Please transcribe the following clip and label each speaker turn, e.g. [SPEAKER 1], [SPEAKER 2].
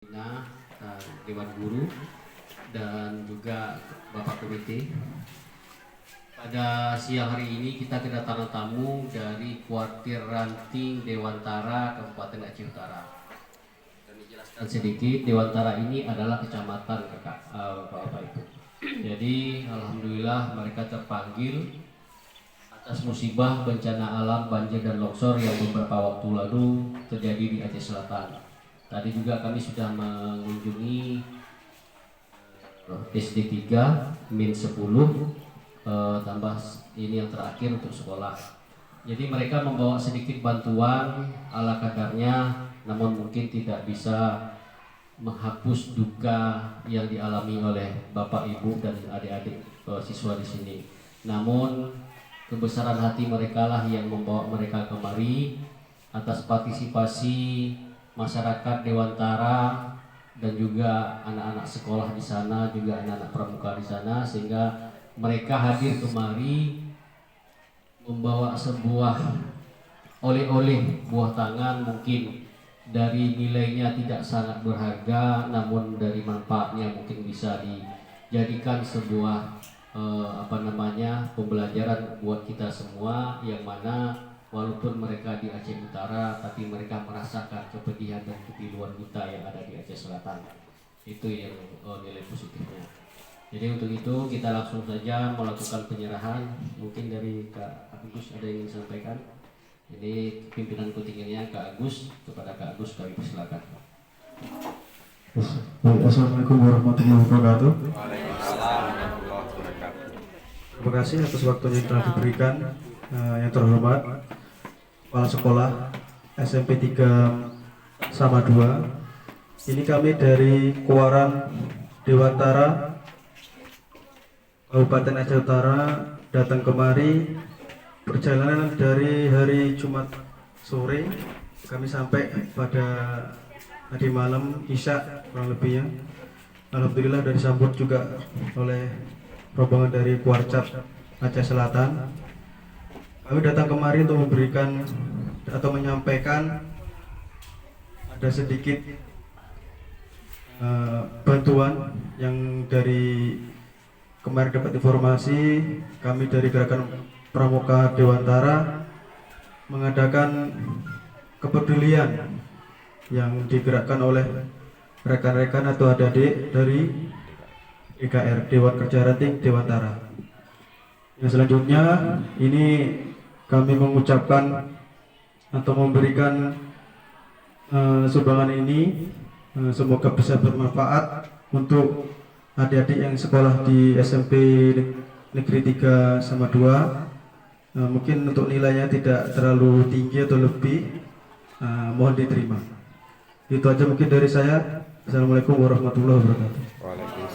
[SPEAKER 1] Nah, Dewan Guru dan juga Bapak Komite. Pada siang hari ini kita kedatangan tamu dari Kuartir Ranting Dewantara, Kabupaten Aceh Utara. Kami jelaskan sedikit, Dewantara ini adalah kecamatan, Bapak Ibu. Jadi alhamdulillah mereka terpanggil atas musibah bencana alam banjir dan longsor yang beberapa waktu lalu terjadi di Aceh Selatan. Tadi juga kami sudah mengunjungi SD 3 min 10 tambah ini yang terakhir untuk sekolah. Jadi mereka membawa sedikit bantuan ala kadarnya, namun mungkin tidak bisa menghapus duka yang dialami oleh Bapak Ibu dan adik-adik siswa di sini. Namun kebesaran hati mereka lah yang membawa mereka kemari atas partisipasi masyarakat Dewantara dan juga anak-anak sekolah di sana, juga anak-anak pramuka di sana, sehingga mereka hadir kemari membawa sebuah oleh-oleh buah tangan, mungkin dari nilainya tidak sangat berharga, namun dari manfaatnya mungkin bisa dijadikan sebuah pembelajaran buat kita semua, yang mana walaupun mereka di Aceh Utara, tapi mereka merasakan kepedihan dan kepiluan kita yang ada di Aceh Selatan. Itu yang nilai positifnya. Jadi untuk itu kita langsung saja melakukan penyerahan. Mungkin dari Kak Agus ada yang ingin disampaikan. Ini pimpinan kontingennya Kak Agus, kepada Kak Agus kami persilakan.
[SPEAKER 2] Assalamualaikum warahmatullahi wabarakatuh.
[SPEAKER 3] Waalaikumsalam warahmatullahi wabarakatuh.
[SPEAKER 2] Terima kasih atas waktunya yang telah diberikan. Yang terhormat Kepala Sekolah SMP 3 sama 2. Ini kami dari Kuaran Dewantara, Kabupaten Aceh Utara, datang kemari. Perjalanan dari hari Jumat sore, kami sampai pada tadi malam Isya kurang lebihnya. Alhamdulillah dari disambut juga oleh rombongan dari Kuarcap Aceh Selatan. Kami datang kemari untuk memberikan atau menyampaikan ada sedikit bantuan yang dari kemarin dapat informasi. Kami dari Gerakan Pramuka Dewantara mengadakan kepedulian yang digerakkan oleh rekan-rekan atau adik-adik dari DKR, Dewan Kerja Ranting Dewantara. Yang selanjutnya ini kami mengucapkan atau memberikan sumbangan ini, semoga bisa bermanfaat untuk adik-adik yang sekolah di SMP Negeri 3 sama 2. Mungkin untuk nilainya tidak terlalu tinggi atau lebih, mohon diterima. Itu aja mungkin dari saya. Assalamualaikum warahmatullahi wabarakatuh.
[SPEAKER 3] Waalaikumsalam.